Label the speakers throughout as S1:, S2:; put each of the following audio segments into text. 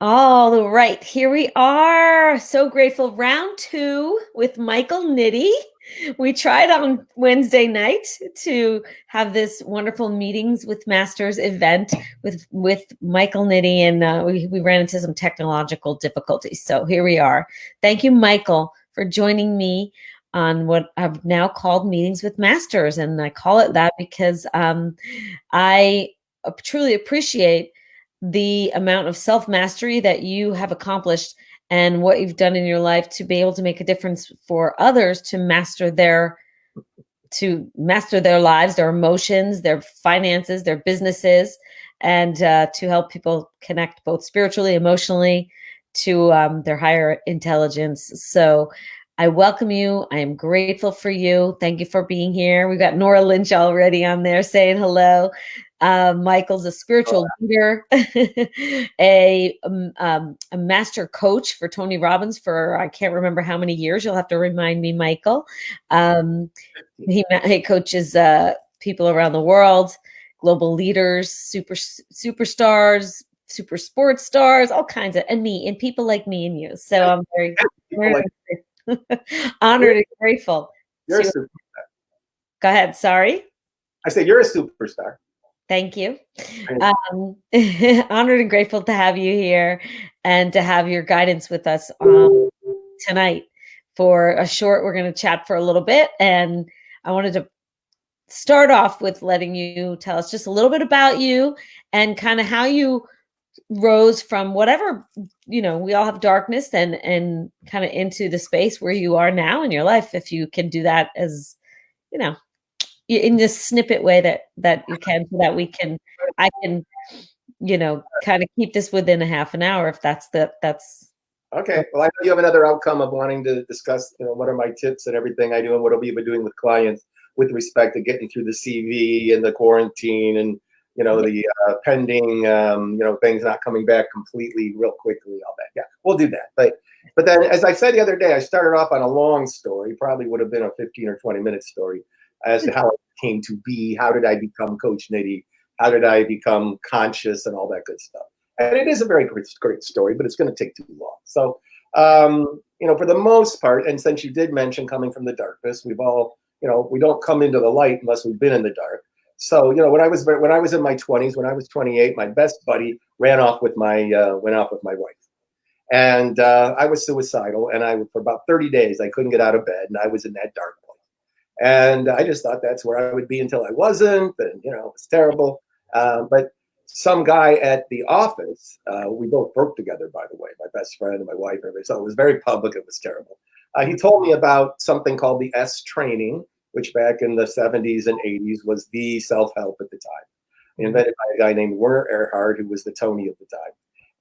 S1: All right, here we are. So grateful. Round two with Michael Nitti. We tried on Wednesday night to have this wonderful meetings with masters event with Michael Nitti, and we ran into some technological difficulties. So here we are. Thank you, Michael, for joining me on what I've now called meetings with masters, and I call it that because I truly appreciate the amount of self mastery that you have accomplished and what you've done in your life to be able to make a difference for others to master their lives, their emotions, their finances, their businesses, and to help people connect both spiritually, emotionally to their higher intelligence. So I welcome you. I am grateful for you. Thank you for being here. We've got Nora Lynch already on there saying hello. Michael's a spiritual leader, a master coach for Tony Robbins for I can't remember how many years. You'll have to remind me, Michael. He coaches people around the world, global leaders, superstars, super sports stars, all kinds of, and people like me and you. So I'm very,
S2: People
S1: very
S2: like
S1: honored and grateful
S2: you're a
S1: to
S2: super.
S1: go ahead. Sorry.
S2: I said you're a superstar.
S1: Thank you.
S2: And
S1: Honored and grateful to have you here and to have your guidance with us tonight for a short. We're going to chat for a little bit. And I wanted to start off with letting you tell us just a little bit about you and kind of how you rose from whatever, we all have darkness and kind of into the space where you are now in your life. If you can do that as, you know, in this snippet way that you can, so that I can, kind of keep this within a half an hour if that's
S2: okay, well, I know you have another outcome of wanting to discuss, what are my tips and everything I do, and what have you been doing with clients with respect to getting through the CV and the quarantine and the pending, things not coming back completely real quickly, all that. Yeah, we'll do that. But then, as I said the other day, I started off on a long story. Probably would have been a 15 or 20-minute story as to how it came to be. How did I become Coach Nitti? How did I become conscious and all that good stuff? And it is a very great story, but it's going to take too long. So, for the most part, and since you did mention coming from the darkness, we've all, we don't come into the light unless we've been in the dark. So, when I was in my 20s, when I was 28, my best buddy went off with my wife, and I was suicidal, and for about 30 days I couldn't get out of bed, and I was in that dark place, and I just thought that's where I would be until I wasn't, and it was terrible. But some guy at the office, we both broke together, by the way, my best friend and my wife, and everything. So it was very public. It was terrible. He told me about something called the S training, which back in the 70s and 80s was the self-help at the time, invented by a guy named Werner Erhard, who was the Tony of the time.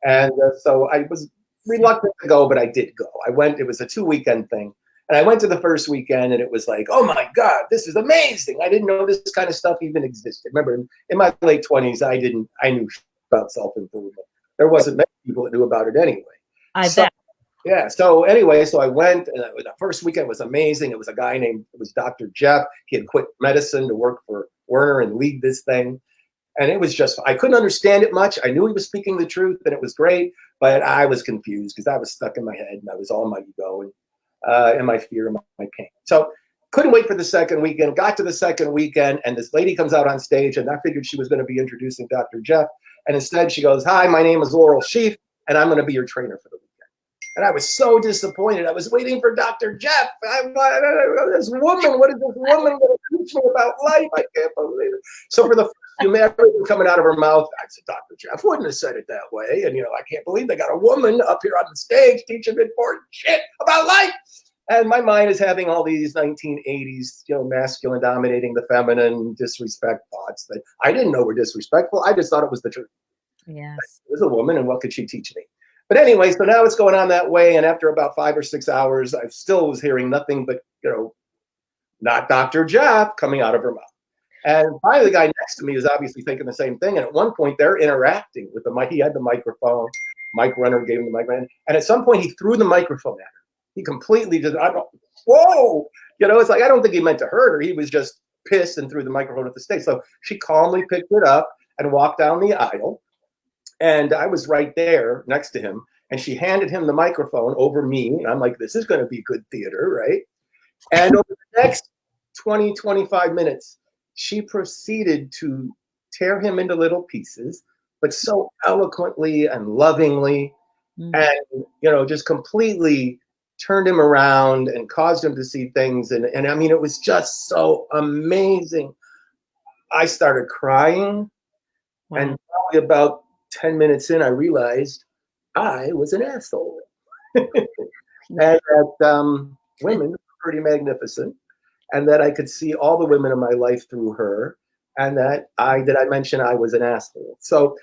S2: And so I was reluctant to go, but I did go. I went. It was a 2-weekend thing. And I went to the first weekend, and it was like, oh my God, this is amazing. I didn't know this kind of stuff even existed. Remember, in my late 20s, I knew about self-improvement. There wasn't many people that knew about it anyway.
S1: I
S2: So,
S1: bet.
S2: yeah. So anyway, so I went, and the first weekend was amazing. It was it was Dr. Jeff. He had quit medicine to work for Werner and lead this thing. And it was just, I couldn't understand it much. I knew he was speaking the truth, and it was great, but I was confused because I was stuck in my head, and I was all my ego and my fear and my pain. So couldn't wait for the second weekend. Got to the second weekend, and this lady comes out on stage, and I figured she was going to be introducing Dr. Jeff. And instead she goes, hi, my name is Laurel Sheaf, and I'm going to be your trainer for the weekend. And I was so disappointed. I was waiting for Dr. Jeff. This woman, what is this woman going to teach me about life? I can't believe it. So for the first few minutes, coming out of her mouth, I said, Dr. Jeff wouldn't have said it that way. And, I can't believe they got a woman up here on the stage teaching important shit about life. And my mind is having all these 1980s, masculine dominating the feminine disrespect thoughts that I didn't know were disrespectful. I just thought it was the truth.
S1: Yes.
S2: It was a woman, and what could she teach me? But anyway, so now it's going on that way. And after about 5 or 6 hours, I still was hearing nothing but, not Dr. Jeff coming out of her mouth. And finally, the guy next to me is obviously thinking the same thing. And at one point, they're interacting with the mic. He had the microphone. Mike Renner gave him the microphone. And at some point, he threw the microphone at her. He completely just, whoa! It's like, I don't think he meant to hurt her. He was just pissed and threw the microphone at the stage. So she calmly picked it up and walked down the aisle. And I was right there next to him. And she handed him the microphone over me. And I'm like, this is going to be good theater, right? And over the next 20, 25 minutes, she proceeded to tear him into little pieces, but so eloquently and lovingly, and, just completely turned him around and caused him to see things. And I mean, it was just so amazing. I started crying.
S1: Wow.
S2: And probably about 10 minutes in, I realized I was an asshole. And that women were pretty magnificent, and that I could see all the women in my life through her, and that I mention I was an asshole. So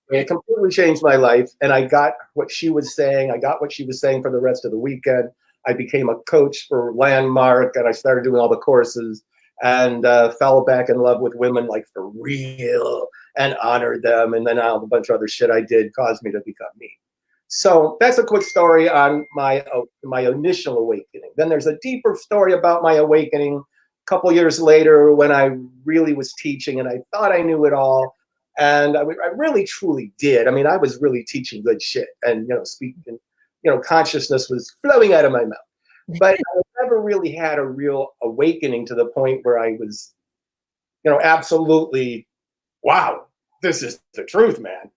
S2: it completely changed my life, and I got what she was saying. I got what she was saying for the rest of the weekend. I became a coach for Landmark, and I started doing all the courses, and fell back in love with women like for real, and honored them. And then a bunch of other shit I did caused me to become me. So that's a quick story on my initial awakening. Then there's a deeper story about my awakening a couple years later when I really was teaching and I thought I knew it all. And I really truly did. I mean, I was really teaching good shit, and speaking, consciousness was flowing out of my mouth. But I never really had a real awakening to the point where I was, absolutely, wow, this is the truth, man.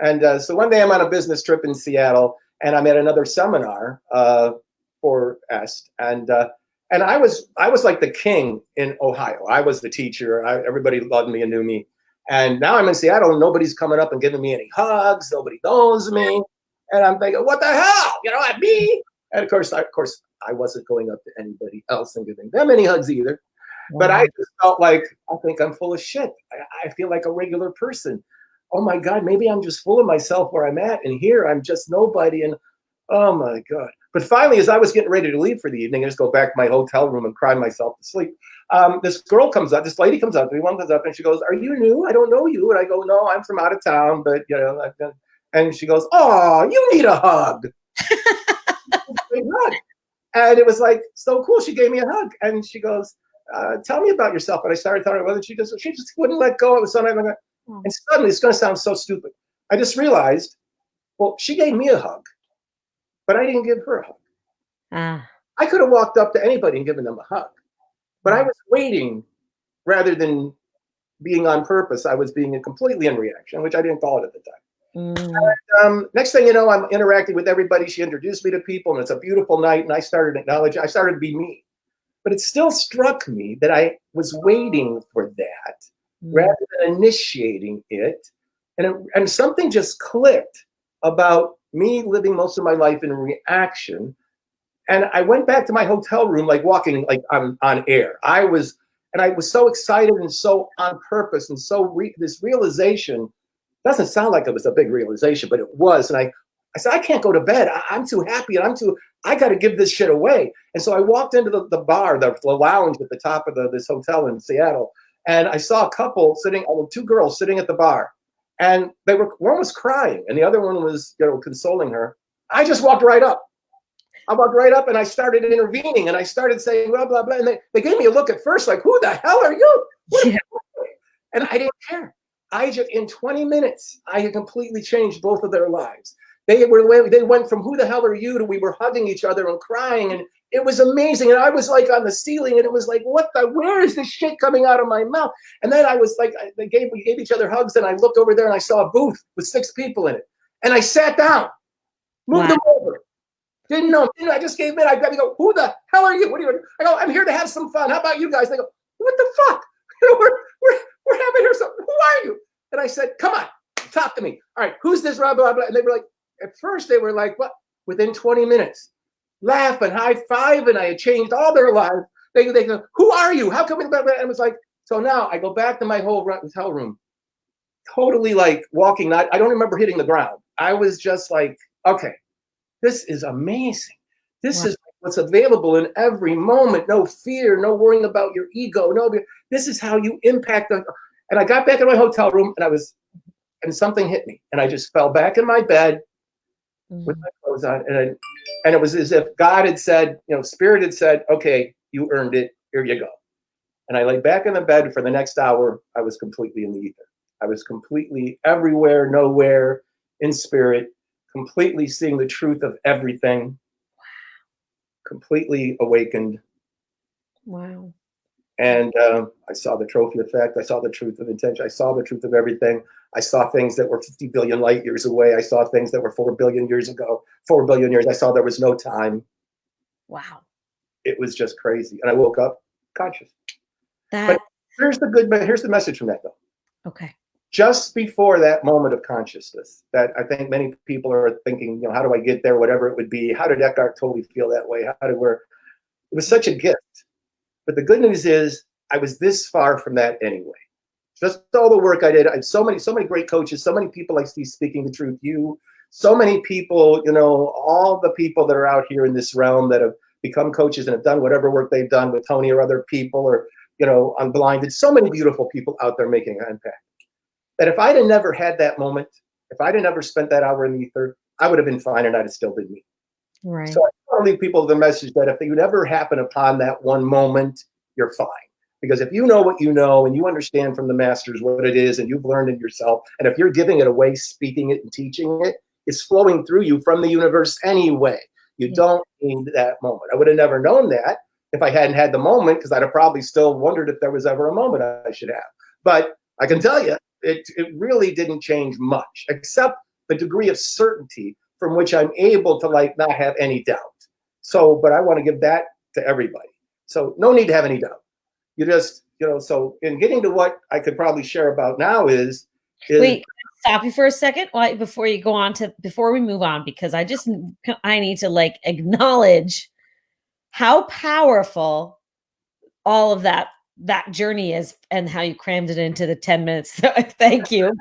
S2: And so one day I'm on a business trip in Seattle, and I'm at another seminar for EST, and I was like the king in Ohio. I was the teacher. Everybody loved me and knew me. And now I'm in Seattle, and nobody's coming up and giving me any hugs. Nobody knows me, and I'm thinking, what the hell? At me. And of course, I wasn't going up to anybody else and giving them any hugs either. Wow. But I just felt like, I think I'm full of shit. I feel like a regular person. Oh my God, maybe I'm just full of myself where I'm at, and here I'm just nobody. And oh my God. But finally, as I was getting ready to leave for the evening, I just go back to my hotel room and cry myself to sleep. This lady comes up to me, one comes up, and she goes, "Are you new? I don't know you." And I go, "No, I'm from out of town, but and she goes, "Oh, you need a hug." And it was like so cool. She gave me a hug, and she goes, "Tell me about yourself." And I started telling her whether she just wouldn't let go. It was something like that. And suddenly, it's going to sound so stupid. I just realized, well, she gave me a hug, but I didn't give her a hug. I could have walked up to anybody and given them a hug, but I was waiting rather than being on purpose. I was being completely in reaction, which I didn't call it at the time. And, next thing you know, I'm interacting with everybody. She introduced me to people, and it's a beautiful night. And I started acknowledging. I started to be me, but it still struck me that I was waiting for that rather than initiating it. And something just clicked about me living most of my life in reaction. And I went back to my hotel room, like walking like on air. I was so excited and so on purpose, and so this realization doesn't sound like it was a big realization, but it was. And I said, I can't go to bed. I'm too happy, and I got to give this shit away. And so I walked into the bar, the lounge at the top of this hotel in Seattle, and I saw a couple sitting, two girls sitting at the bar, and one was crying, and the other one was, consoling her. I just walked right up. I walked right up, and I started intervening, and I started saying blah blah blah, and they gave me a look at first, like, who the hell are you? And I didn't care. In 20 minutes, I had completely changed both of their lives. They went from who the hell are you to we were hugging each other and crying, and it was amazing. And I was like on the ceiling, and it was like, where is this shit coming out of my mouth? And then I was like, we gave each other hugs, and I looked over there and I saw a booth with 6 people in it. And I sat down, moved them over. Didn't know. I just gave in. I go, who the hell are you? What are you? I go, I'm here to have some fun. How about you guys? They go, what the fuck? We're having here some. Who are you? And I said, come on, talk to me. All right, who's this? Blah, blah, blah. And they were like, at first they were like, what? Within 20 minutes, laugh and high five, and I had changed all their lives. They go, who are you? How come? And it was like, so now I go back to my whole hotel room, totally like walking. I don't remember hitting the ground. I was just like, okay, this is amazing. This is what's available in every moment. No fear, no worrying about your ego. This is how you impact. And I got back in my hotel room, and something hit me, and I just fell back in my bed with my clothes on, and it was as if God had said, Spirit had said, okay, you earned it. Here you go. And I lay back in the bed for the next hour. I was completely in the ether. I was completely everywhere, nowhere, in spirit, completely seeing the truth of everything, completely awakened.
S1: Wow.
S2: And I saw the trophy effect. I saw the truth of intention. I saw the truth of everything. I saw things that were 50 billion light years away. I saw things that were 4 billion years ago, 4 billion years. I saw there was no time.
S1: Wow.
S2: It was just crazy. And I woke up conscious. But
S1: That,
S2: here's the message from that, though.
S1: okay.
S2: Just before that moment of consciousness, that I think many people are thinking, you know, how do I get there? Whatever it would be. How did Eckhart Tolle feel that way? How did we're? It was such a gift. But the good news is I was this far from that anyway. Just all the work I did. I had so many great coaches, so many people I see speaking the truth. You, so many people, you know, all the people that are out here in this realm that have become coaches and have done whatever work they've done with Tony or other people, or, you know, Unblinded. So many beautiful people out there making an impact. That if I'd have never had that moment, if I'd have never spent that hour in the ether, I would have been fine and I'd have still been me.
S1: Right.
S2: So I want to leave people the message that if you ever happen upon that one moment, you're fine. Because if you know what you know and you understand from the masters what it is and you've learned it yourself, and if you're giving it away, speaking it and teaching it, it's flowing through you from the universe anyway. You don't need that moment. I would have never known that if I hadn't had the moment, because I'd have probably still wondered if there was ever a moment I should have. But I can tell you, it really didn't change much, except the degree of certainty from which I'm able to like not have any doubt. So, but I want to give that to everybody. So no need to have any doubt. You just, you know, so in getting to what I could probably share about now is
S1: wait, stop you for a second before you go on to, before we move on, because I need to like acknowledge how powerful all of that journey is and how you crammed it into the 10 minutes. So thank you.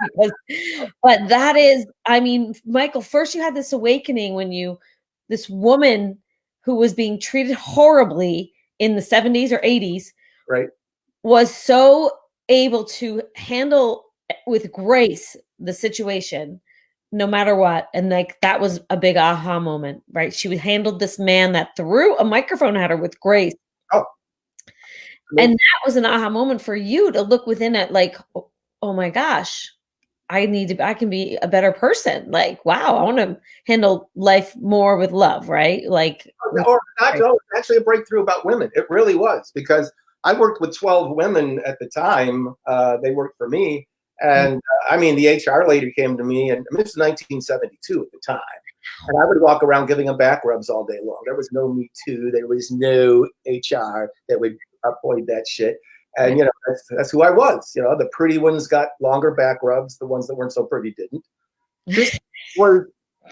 S1: But that is, I mean, Michael, first you had this awakening when this woman who was being treated horribly in the 70s or 80s,
S2: right,
S1: was so able to handle with grace the situation no matter what. And like that was a big aha moment, right? She handled this man that threw a microphone at her with grace.
S2: Oh.
S1: And that was an aha moment for you to look within it like, oh my gosh, I can be a better person. Like, wow, I want to handle life more with love, right? Like,
S2: or not, no, actually a breakthrough about women. It really was, because I worked with 12 women at the time. They worked for me. And I mean, the HR lady came to me, and this was 1972 at the time. And I would walk around giving them back rubs all day long. There was no Me Too. There was no HR that would avoid that shit. And, you know, that's who I was. You know, the pretty ones got longer back rubs. The ones that weren't so pretty didn't. This was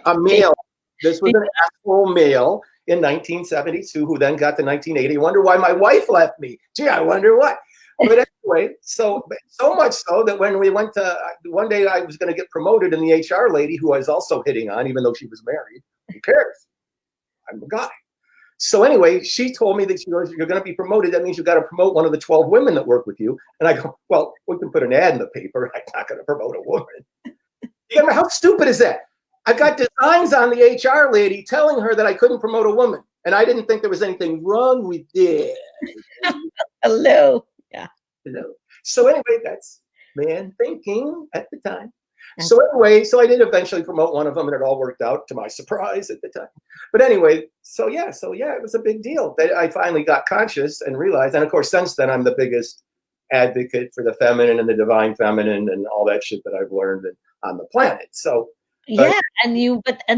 S2: a male. This was an actual male in 1972 who then got to 1980. I wonder why my wife left me. Gee, I wonder what. But anyway, so much so that when we went to, one day I was going to get promoted, and the HR lady, who I was also hitting on, even though she was married, who cares? I'm a guy. So anyway, she told me that she goes, you're going to be promoted. That means you got to promote one of the 12 women that work with you. And I go, well, we can put an ad in the paper. I'm not going to promote a woman. You know, how stupid is that? I got designs on the HR lady telling her that I couldn't promote a woman. And I didn't think there was anything wrong with it.
S1: Hello. Yeah.
S2: Hello. So anyway, that's man thinking at the time. So anyway, so I did eventually promote one of them, and it all worked out to my surprise at the time. But anyway, so yeah, it was a big deal that I finally got conscious and realized. And of course, since then, I'm the biggest advocate for the feminine and the divine feminine and all that shit that I've learned on the planet. So
S1: yeah, and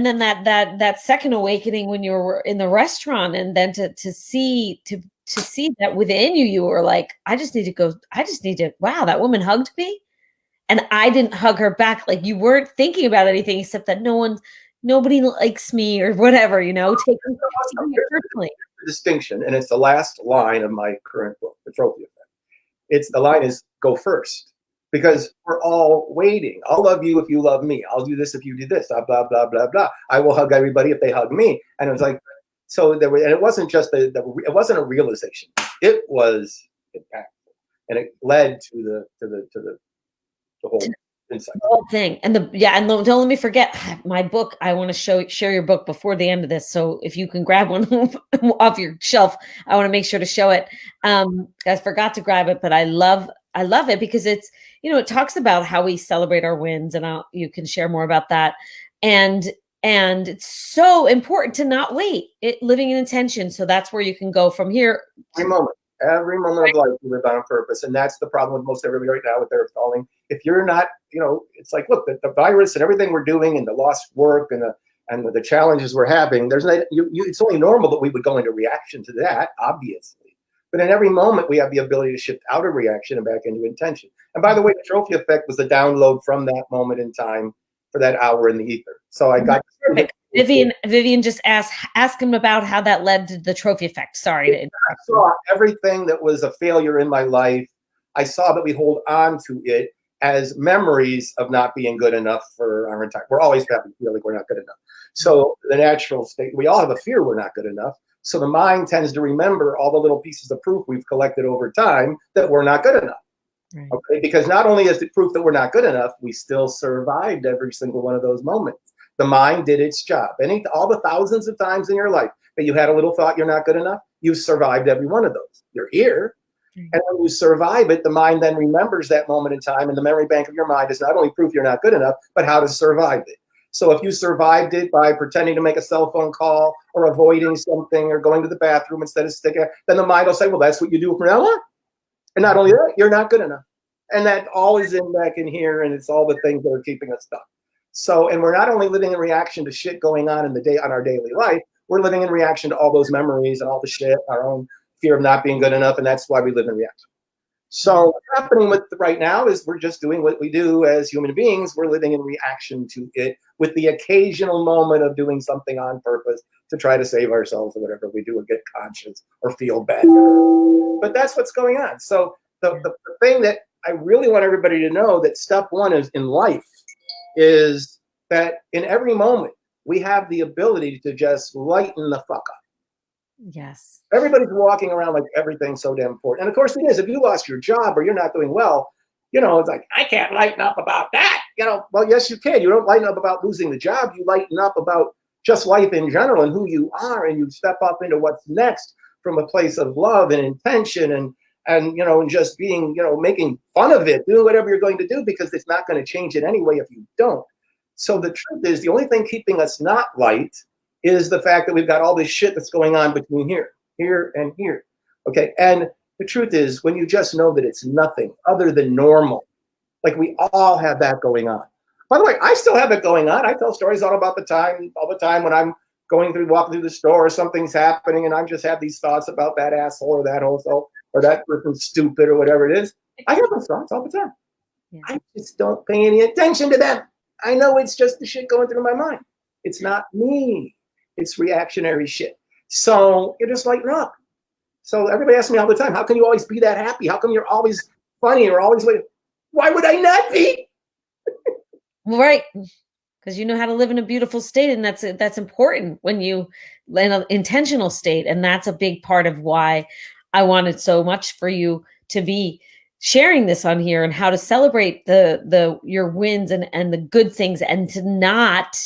S1: then that second awakening when you were in the restaurant, and then to see that within you were like, I just need to, wow, that woman hugged me. And I didn't hug her back. Like, you weren't thinking about anything except that nobody likes me or whatever, you know, taking it personally.
S2: Distinction, and it's the last line of my current book, The Trophy Effect. The line is go first, because we're all waiting. I'll love you if you love me. I'll do this if you do this, blah, blah, blah, blah, blah. I will hug everybody if they hug me. And it was like, so there were, and it wasn't just it wasn't a realization. It was impactful, and it led to the whole insight.
S1: The whole thing. And don't let me forget my book. I want to share your book before the end of this. So if you can grab one off your shelf, I want to make sure to show it. I forgot to grab it, but I love I love it because it's, it talks about how we celebrate our wins, and you can share more about that. And it's so important to not wait. Living in intention. So that's where you can go from here.
S2: Every moment of life, you live on purpose, and that's the problem with most everybody right now. What they're calling, if you're not, it's like, look, the virus and everything we're doing, and the lost work, and the challenges we're having. It's only normal that we would go into reaction to that, obviously. But in every moment, we have the ability to shift out of reaction and back into intention. And by the way, the trophy effect was the download from that moment in time for that hour in the ether. So I got
S1: perfect. Vivian just ask him about how that led to the trophy effect. Sorry to interrupt.
S2: I saw everything that was a failure in my life. I saw that we hold on to it as memories of not being good enough for our entire. We're always happy to feel like we're not good enough. So the natural state, we all have a fear we're not good enough. So the mind tends to remember all the little pieces of proof we've collected over time that we're not good enough. Right. Okay, because not only is it proof that we're not good enough, we still survived every single one of those moments. The mind did its job. All the thousands of times in your life that you had a little thought you're not good enough, you survived every one of those. You're here. Mm-hmm. And when you survive it, the mind then remembers that moment in time, and the memory bank of your mind is not only proof you're not good enough, but how to survive it. So if you survived it by pretending to make a cell phone call or avoiding something or going to the bathroom instead of sticking, then the mind will say, well, that's what you do from now on. And not only that, you're not good enough. And that all is back in here, and it's all the things that are keeping us stuck. So, and we're not only living in reaction to shit going on on our daily life, we're living in reaction to all those memories and all the shit, our own fear of not being good enough, and that's why we live in reaction. So what's happening with right now is we're just doing what we do as human beings. We're living in reaction to it with the occasional moment of doing something on purpose to try to save ourselves or whatever we do, or get conscious or feel better. But that's what's going on. So the thing that I really want everybody to know, that step one is in life, is that in every moment we have the ability to just lighten the fuck up.
S1: Yes.
S2: Everybody's walking around like everything's so damn important. And of course it is. If you lost your job or you're not doing well, it's like, I can't lighten up about that. Well, yes, you can. You don't lighten up about losing the job. You lighten up about just life in general and who you are, and you step up into what's next from a place of love and intention and just being, making fun of it, doing whatever you're going to do, because it's not going to change it anyway if you don't. So the truth is, the only thing keeping us not light is the fact that we've got all this shit that's going on between here, and here. Okay. And the truth is, when you just know that it's nothing other than normal, like we all have that going on. By the way, I still have it going on. I tell stories all the time when I'm walking through the store, or something's happening, and I just have these thoughts about that asshole or that asshole or that person's stupid or whatever it is. I have those thoughts all the time. Yeah. I just don't pay any attention to them. I know it's just the shit going through my mind. It's not me. It's reactionary shit. So you just lighten up. So everybody asks me all the time, how can you always be that happy? How come you're always funny or always waiting? Why would I not be?
S1: Right. Because you know how to live in a beautiful state, and that's important when you in an intentional state. And that's a big part of why I wanted so much for you to be sharing this on here, and how to celebrate your wins and the good things, and to not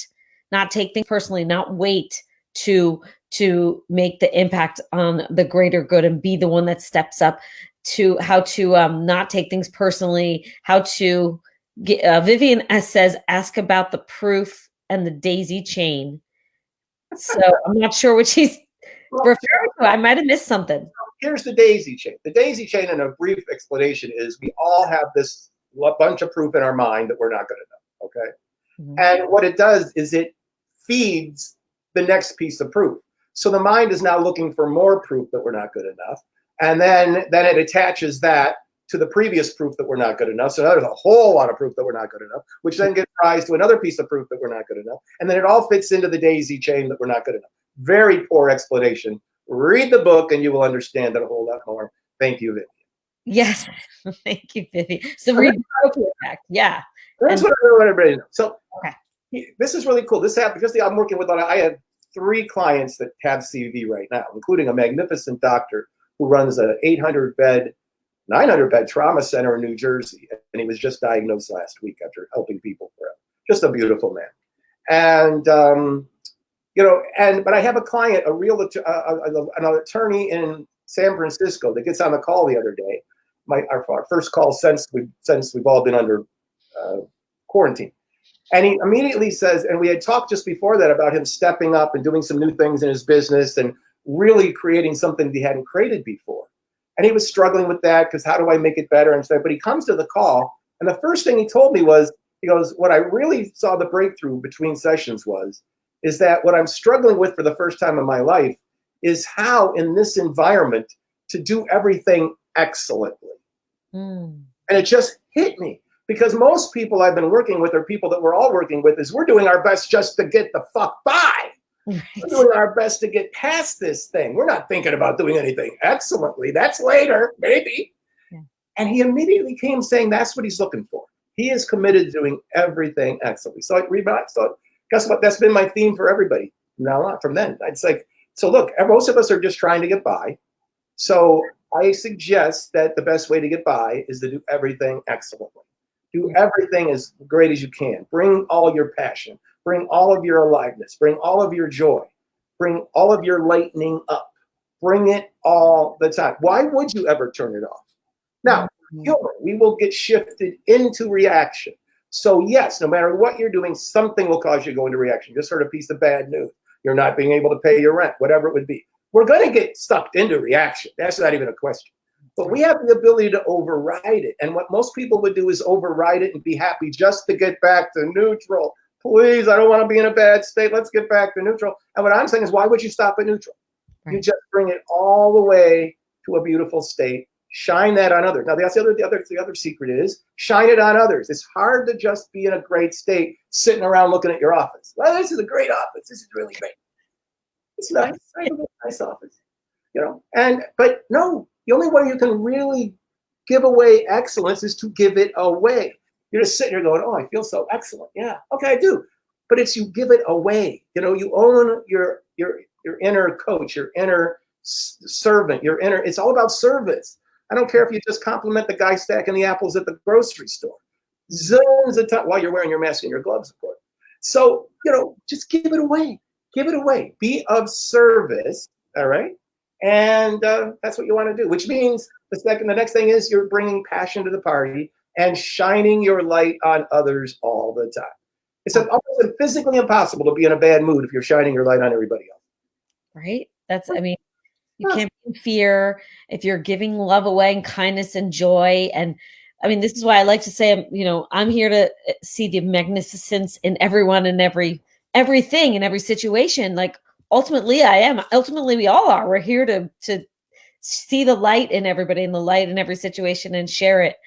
S1: take things personally, not wait to make the impact on the greater good, and be the one that steps up, to how to not take things personally, how to get, Vivian says, ask about the proof and the daisy chain. So I'm not sure what she's referring to. I might have missed something.
S2: Here's the daisy chain. The daisy chain, in a brief explanation, is we all have this bunch of proof in our mind that we're not good enough. Okay. Mm-hmm. And what it does is it feeds the next piece of proof. So the mind is now looking for more proof that we're not good enough. And then it attaches that to the previous proof that we're not good enough. So now there's a whole lot of proof that we're not good enough, which then gives rise to another piece of proof that we're not good enough. And then it all fits into the daisy chain that we're not good enough. Very poor explanation. Read the book and you will understand it a whole lot more. Thank you, Vivian.
S1: Yes. Thank you, Vivian. So read the book. Yeah.
S2: That's what I want everybody to know. So okay. This is really cool. This happened because I'm working with, I have 3 clients that have CV right now, including a magnificent doctor who runs a 800-bed, 900-bed trauma center in New Jersey. And he was just diagnosed last week after helping people forever. Just a beautiful man. And, but I have a client, an attorney in San Francisco that gets on the call the other day. our first call since we've all been under quarantine. And he immediately says, and we had talked just before that about him stepping up and doing some new things in his business and really creating something that he hadn't created before. And he was struggling with that because how do I make it better and stuff. But he comes to the call, and the first thing he told me was, he goes, what I really saw the breakthrough between sessions is that what I'm struggling with for the first time in my life is how in this environment to do everything excellently. And it just hit me. Because most people I've been working with, or people that we're all working with, is we're doing our best just to get the fuck by. Right. We're doing our best to get past this thing. We're not thinking about doing anything excellently. That's later, maybe. Yeah. And he immediately came saying that's what he's looking for. He is committed to doing everything excellently. So guess what? That's been my theme for everybody now on from then. It's like, so look, most of us are just trying to get by. So I suggest that the best way to get by is to do everything excellently. Do everything as great as you can. Bring all your passion. Bring all of your aliveness. Bring all of your joy. Bring all of your lightening up. Bring it all the time. Why would you ever turn it off? Now, human, we will get shifted into reaction. So yes, no matter what you're doing, something will cause you to go into reaction. Just heard a piece of bad news. You're not being able to pay your rent, whatever it would be. We're going to get sucked into reaction. That's not even a question. But we have the ability to override it. And what most people would do is override it and be happy just to get back to neutral. Please, I don't want to be in a bad state. Let's get back to neutral. And what I'm saying is, why would you stop at neutral? Right. You just bring it all the way to a beautiful state. Shine that on others. Now, the other secret is shine it on others. It's hard to just be in a great state sitting around looking at your office. Well, this is a great office. This is really great. It's nice. I have a nice office, but no. The only way you can really give away excellence is to give it away. You're just sitting here going, oh, I feel so excellent. Yeah, okay, I do. But it's you give it away. You own your inner coach, your inner servant, it's all about service. I don't care if you just compliment the guy stacking the apples at the grocery store. Zillions of times, while you're wearing your mask and your gloves, of course. So, just give it away. Give it away. Be of service, all right? And that's what you want to do, which means the next thing is you're bringing passion to the party and shining your light on others all the time. It's almost physically impossible to be in a bad mood if you're shining your light on everybody else.
S1: Right? You can't be in fear if you're giving love away and kindness and joy. And this is why I like to say, I'm here to see the magnificence in everyone and everything in every situation. Like, ultimately, I am. Ultimately, we all are. We're here to see the light in everybody and the light in every situation and share it.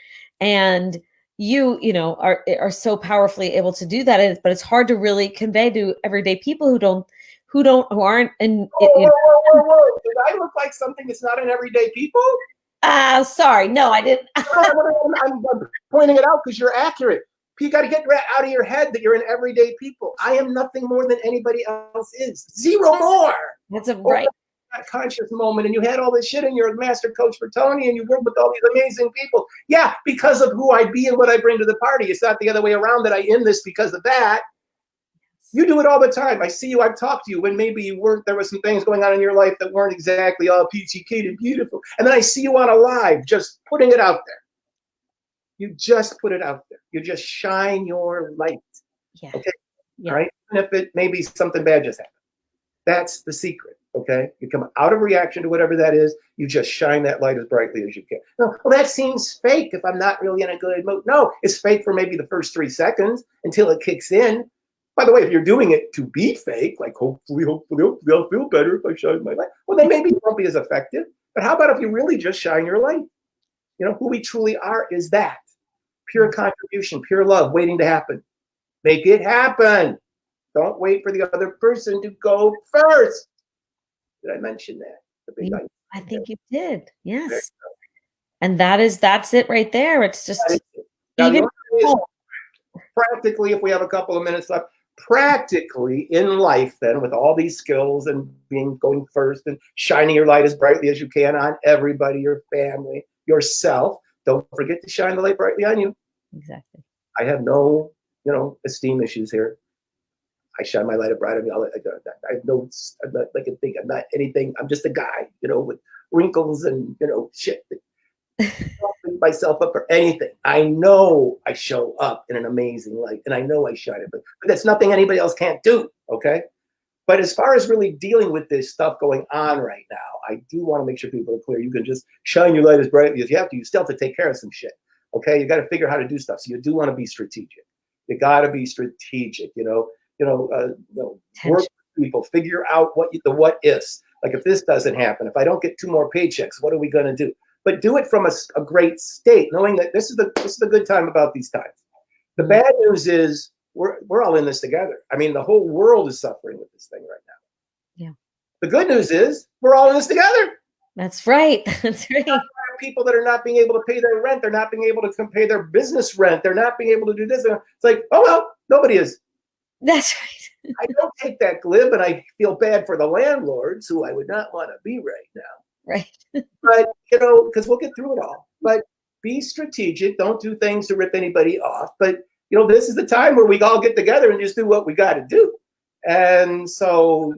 S1: And you are so powerfully able to do that. But it's hard to really convey to everyday people who aren't. And
S2: whoa. Did I look like something that's not in everyday people?
S1: Sorry. No, I didn't.
S2: I'm pointing it out because you're accurate. You got to get out of your head that you're in everyday people. I am nothing more than anybody else is. Zero more.
S1: That's right.
S2: That conscious moment, and you had all this shit, and you're a master coach for Tony, and you work with all these amazing people. Yeah, because of who I be and what I bring to the party. It's not the other way around that I am this because of that. You do it all the time. I see you. I've talked to you when maybe you weren't. There were some things going on in your life that weren't exactly all peachy keen and beautiful. And then I see you on a live, just putting it out there. You just put it out there. You just shine your light.
S1: Yeah.
S2: Okay.
S1: Yeah.
S2: All right. Even if it maybe something bad just happened. That's the secret. Okay. You come out of reaction to whatever that is. You just shine that light as brightly as you can. No, well, that seems fake if I'm not really in a good mood. No, it's fake for maybe the first 3 seconds until it kicks in. By the way, if you're doing it to be fake, like hopefully they'll feel better if I shine my light. Well, then maybe it won't be as effective. But how about if you really just shine your light? Who we truly are is that. Pure contribution, pure love, waiting to happen. Make it happen. Don't wait for the other person to go first. Did I mention that?
S1: I think you did. Yes. And that's it right there. It's just
S2: practically, if we have a couple of minutes left, practically in life then with all these skills and going first and shining your light as brightly as you can on everybody, your family, yourself. Don't forget to shine the light brightly on you.
S1: Exactly.
S2: I have no, esteem issues here. I shine my light bright on me. I have no, I'm not like a thing. I'm not anything. I'm just a guy, with wrinkles and, shit. don't beat myself up for anything. I know I show up in an amazing light, and I know I shine it, but that's nothing anybody else can't do. Okay. But as far as really dealing with this stuff going on right now, I do want to make sure people are clear. You can just shine your light as brightly as you have to. You still have to take care of some shit. Okay. You got to figure out how to do stuff. So you do want to be strategic. You got to be strategic, work with people, figure out the what ifs. Like if this doesn't happen, if I don't get 2 more paychecks, what are we going to do? But do it from a great state, knowing that this is the good time about these times. The bad news is we're all in this together. I mean, the whole world is suffering with this thing right now.
S1: Yeah.
S2: The good news is we're all in this together.
S1: That's right. That's right.
S2: People that are not being able to pay their rent, they're not being able to pay their business rent, they're not being able to do this. It's like, oh well, nobody is.
S1: That's right.
S2: I don't take that glib, and I feel bad for the landlords who I would not want to be right now.
S1: Right.
S2: But, because we'll get through it all. But be strategic. Don't do things to rip anybody off. But, this is the time where we all get together and just do what we got to do. And so,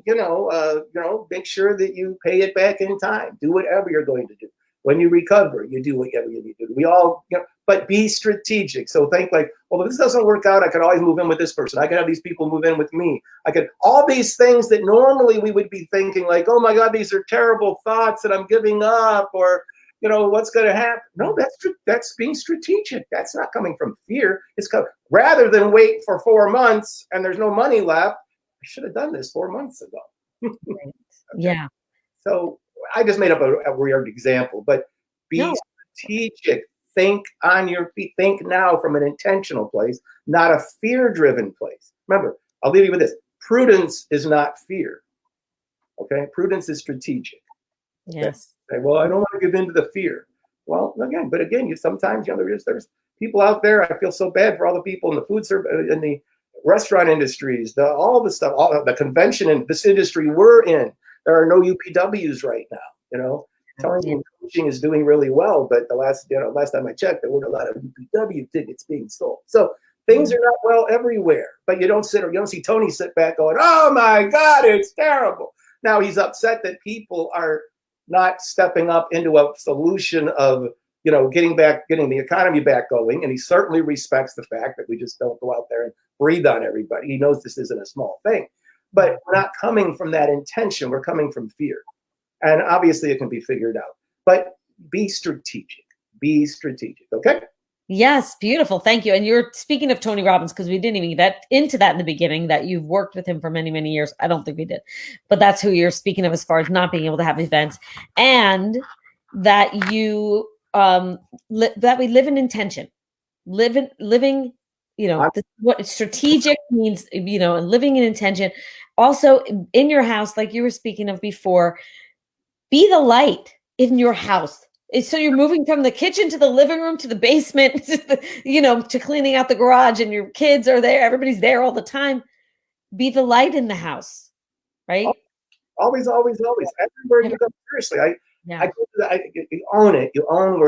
S2: make sure that you pay it back in time. Do whatever you're going to do. When you recover, you do whatever you need to do. We all, but be strategic. So think like, well, if this doesn't work out, I could always move in with this person. I could have these people move in with me. I could, all these things that normally we would be thinking like, oh my God, these are terrible thoughts and I'm giving up, or, what's going to happen? No, that's being strategic. That's not coming from fear. It's rather than wait for 4 months and there's no money left. I should have done this 4 months ago.
S1: Right. Okay. Yeah.
S2: So I just made up a weird example, but be strategic. Think on your feet. Think now from an intentional place, not a fear-driven place. Remember, I'll leave you with this. Prudence is not fear. Okay? Prudence is strategic.
S1: Yes.
S2: Okay? Well, I don't want to give in to the fear. Well, again, sometimes, there's people out there. I feel so bad for all the people in the food service, in the restaurant industries, all the stuff, all the convention in this industry we're in. There are no UPWs right now, Telling you coaching is doing really well, but the last time I checked, there weren't a lot of UPW tickets being sold. So things are not well everywhere, but you don't see Tony sit back going, oh my God, it's terrible. Now he's upset that people are not stepping up into a solution of, getting the economy back going. And he certainly respects the fact that we just don't go out there and breathe on everybody. He knows this isn't a small thing. But we're not coming from that intention. We're coming from fear. And obviously it can be figured out. But be strategic. Be strategic. Okay?
S1: Yes. Beautiful. Thank you. And you're speaking of Tony Robbins, because we didn't even get into that in the beginning, that you've worked with him for many, many years. I don't think we did. But that's who you're speaking of as far as not being able to have events. And that you that we live in intention. Living what strategic means, and living in intention. Also in your house, like you were speaking of before, be the light in your house. So you're moving from the kitchen to the living room to the basement, to cleaning out the garage, and your kids are there. Everybody's there all the time. Be the light in the house, right?
S2: Always. Everywhere you go, seriously. You own it. You own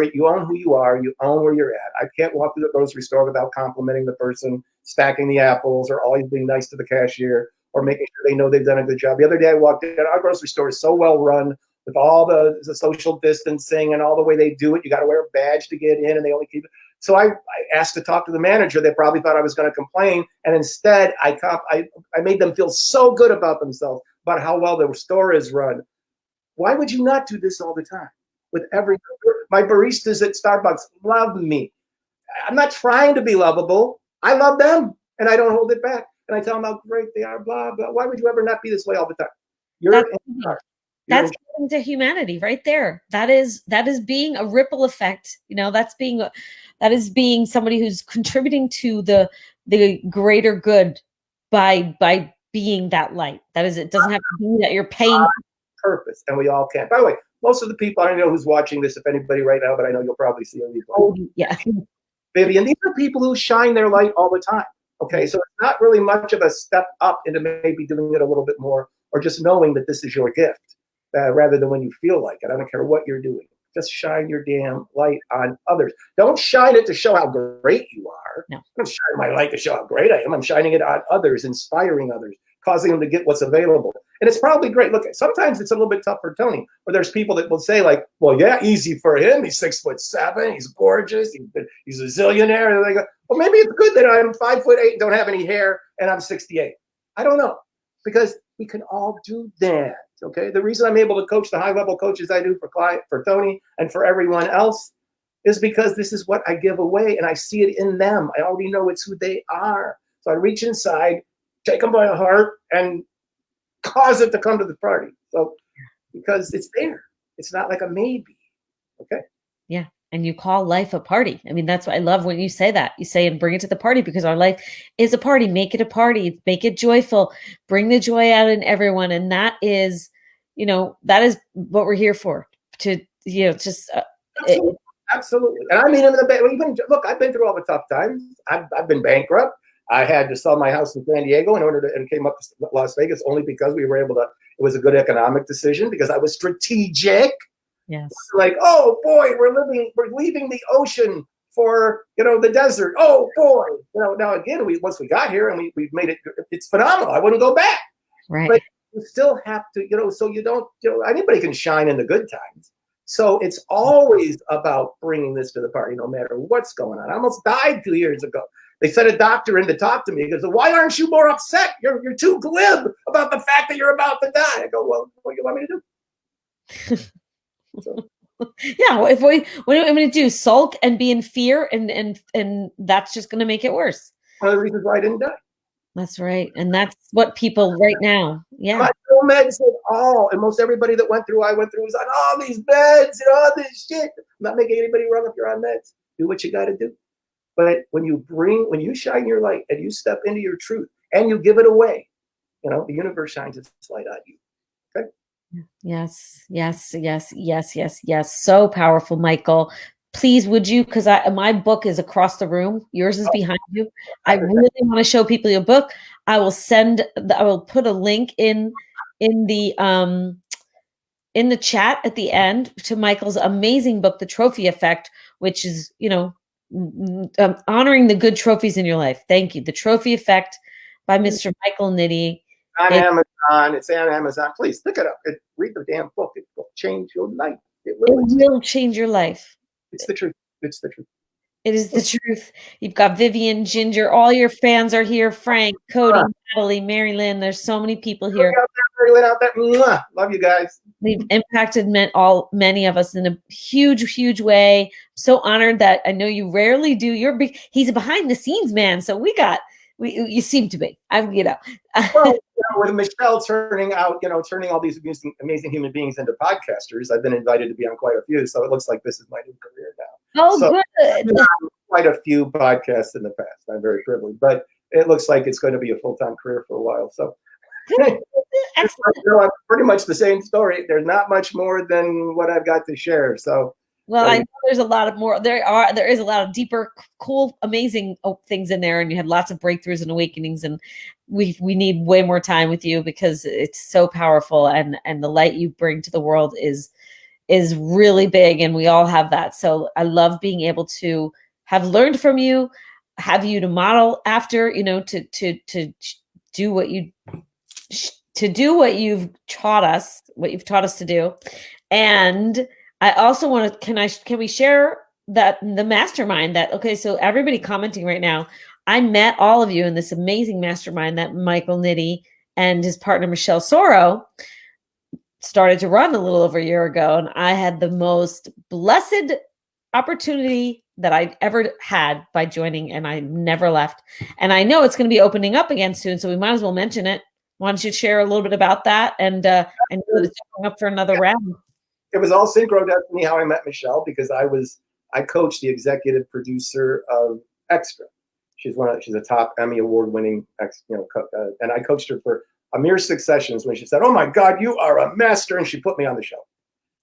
S2: who you are. You own where you're at. I can't walk through the grocery store without complimenting the person stacking the apples, or always being nice to the cashier, or making sure they know they've done a good job. The other day I walked in, our grocery store is so well run with all the social distancing and all the way they do it. You got to wear a badge to get in, and they only keep it. So I asked to talk to the manager. They probably thought I was going to complain, and instead I made them feel so good about themselves, about how well their store is run. Why would you not do this all the time? My baristas at Starbucks love me. I'm not trying to be lovable. I love them, and I don't hold it back. And I tell them how great they are, blah, blah. Why would you ever not be this way all the time? That's
S1: getting to humanity right there. That is being a ripple effect. That is being somebody who's contributing to the greater good by being that light. That is, it doesn't have to be that you're paying
S2: purpose, and we all can. By the way, most of the people, I don't know who's watching this, if anybody right now, but I know you'll probably see a replay.
S1: Oh, yeah.
S2: Vivian, these are people who shine their light all the time. Okay, so it's not really much of a step up into maybe doing it a little bit more, or just knowing that this is your gift, rather than when you feel like it. I don't care what you're doing. Just shine your damn light on others. Don't shine it to show how great you are.
S1: No.
S2: I don't shine my light to show how great I am. I'm shining it on others, inspiring others, causing them to get what's available. And it's probably great. Look, sometimes it's a little bit tough for Tony, where there's people that will say like, well, yeah, easy for him. He's 6'7", he's gorgeous, he's a zillionaire. And they go, well, maybe it's good that I'm 5'8" and don't have any hair and I'm 68. I don't know, because we can all do that. Okay. The reason I'm able to coach the high level coaches I do for Tony and for everyone else is because this is what I give away and I see it in them. I already know it's who they are. So I reach inside, take them by the heart, and cause it to come to the party. So because it's there, it's not like a maybe. Okay.
S1: Yeah. And you call life a party. I mean, that's what I love when you say that. You say, and bring it to the party, because our life is a party. Make it a party. Make it joyful. Bring the joy out in everyone. And that is, that is what we're here for. To, just
S2: Absolutely. And I mean, look, I've been through all the tough times. I've been bankrupt. I had to sell my house in San Diego and came up to Las Vegas only because we were able to. It was a good economic decision because I was strategic.
S1: Yes.
S2: Like, oh boy, we're leaving the ocean for the desert. Oh boy, now again, once we got here and we made it, it's phenomenal. I wouldn't go back.
S1: Right.
S2: But you still have to, so you don't, anybody can shine in the good times. So it's always about bringing this to the party, no matter what's going on. I almost died 2 years ago. They sent a doctor in to talk to me. He goes, why aren't you more upset? You're too glib about the fact that you're about to die. I go, well, what do you want me to do? So.
S1: Yeah, what am I going to do? Sulk and be in fear, and that's just going to make it worse.
S2: One of the reasons why I didn't die.
S1: That's right, and that's what people right now. Yeah,
S2: my meds at all, and most everybody that I went through was on all these meds and all this shit. I'm not making anybody wrong if you're on meds. Do what you got to do. But when you shine your light and you step into your truth and you give it away, the universe shines its light on you. Okay.
S1: Yes. So powerful, Michael. Please, would you, because my book is across the room. Yours is behind you. I really want to show people your book. I will put a link in the chat at the end to Michael's amazing book, The Trophy Effect, which is, honoring the good trophies in your life. Thank you. The Trophy Effect by Mr. Michael Nitti.
S2: Amazon. It's on Amazon. Please look it up. Read the damn book. It will change your life.
S1: It will change your life.
S2: It's the truth. It's the truth.
S1: It is the truth. You've got Vivian, Ginger, all your fans are here. Frank, Cody, Natalie, Mary Lynn. There's so many people here.
S2: Mary Lynn out there. Mwah. Love you guys.
S1: They've impacted many of us in a huge, huge way. So honored that I know you rarely do. He's a behind the scenes man. So you seem to be.
S2: Well, with Michelle turning all these amazing human beings into podcasters, I've been invited to be on quite a few. So it looks like this is my new career now.
S1: Oh, so, good.
S2: I've been on quite a few podcasts in the past. I'm very privileged, but it looks like it's going to be a full-time career for a while. So pretty much the same story. There's not much more than what I've got to share. So.
S1: Well, I know there's a lot of more. There is a lot of deeper, cool, amazing things in there, and you had lots of breakthroughs and awakenings. And we need way more time with you because it's so powerful, and the light you bring to the world is really big, and we all have that. So I love being able to have learned from you, have you to model after, to do what you've taught us to do, and. I also want to, can we share that the mastermind so everybody commenting right now, I met all of you in this amazing mastermind that Michael Nitti and his partner, Michelle Soro, started to run a little over a year ago. And I had the most blessed opportunity that I ever had by joining, and I never left. And I know it's going to be opening up again soon, so we might as well mention it. Why don't you share a little bit about that and it's going up for another round?
S2: It was all synchro destiny how I met Michelle, because I coached the executive producer of Extra. She's a top Emmy award winning and I coached her for a mere 6 sessions when she said, "Oh my God, you are a master," and she put me on the show.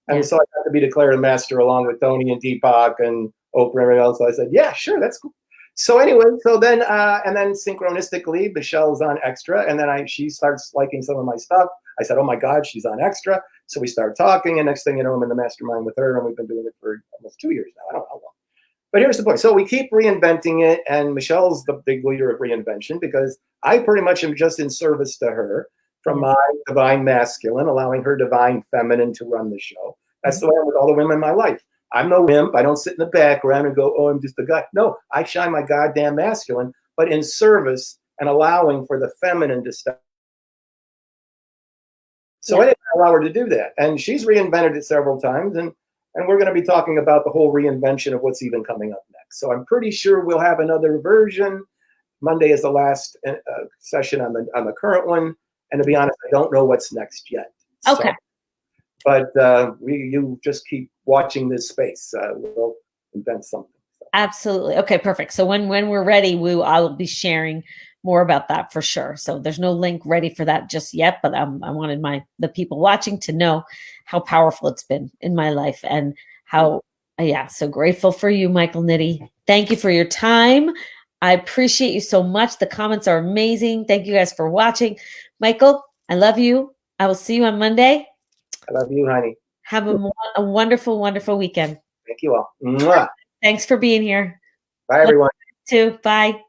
S2: And so I got to be declared a master along with Tony and Deepak and Oprah and everyone else. So I said, "Yeah, sure, that's cool." So anyway, and then synchronistically, Michelle's on Extra, and then she starts liking some of my stuff. I said, "Oh my God, she's on Extra." So we start talking, and next thing you know, I'm in the mastermind with her, and we've been doing it for almost 2 years now. I don't know how long. But here's the point. So we keep reinventing it, and Michelle's the big leader of reinvention because I pretty much am just in service to her. from
S1: Yeah.
S2: my divine masculine, allowing her divine feminine to run the show. That's the way I'm with all the women in my life. I'm no wimp. I don't sit in the background and go, oh, I'm just a guy. No, I shine my goddamn masculine, but in service and allowing for the feminine to step. So
S1: Yeah.
S2: I didn't allow her to do that. And she's reinvented it several times. And we're going to be talking about the whole reinvention of what's even coming up next. So I'm pretty sure we'll have another version. Monday is the last session on the current one. And to be honest, I don't know what's next yet.
S1: Okay.
S2: So, but you just keep watching this space. We'll invent something. So.
S1: Absolutely. Okay, perfect. So when we're ready, I will be sharing more about that for sure. So there's no link ready for that just yet, but I wanted the people watching to know how powerful it's been in my life and how, yeah, so grateful for you, Michael Nitti. Thank you for your time. I appreciate you so much. The comments are amazing. Thank you guys for watching. Michael, I love you. I will see you on Monday.
S2: I love you, honey.
S1: Have a wonderful, wonderful weekend.
S2: Thank you all. Mwah.
S1: Thanks for being here.
S2: Bye, everyone.
S1: Love you too. Bye.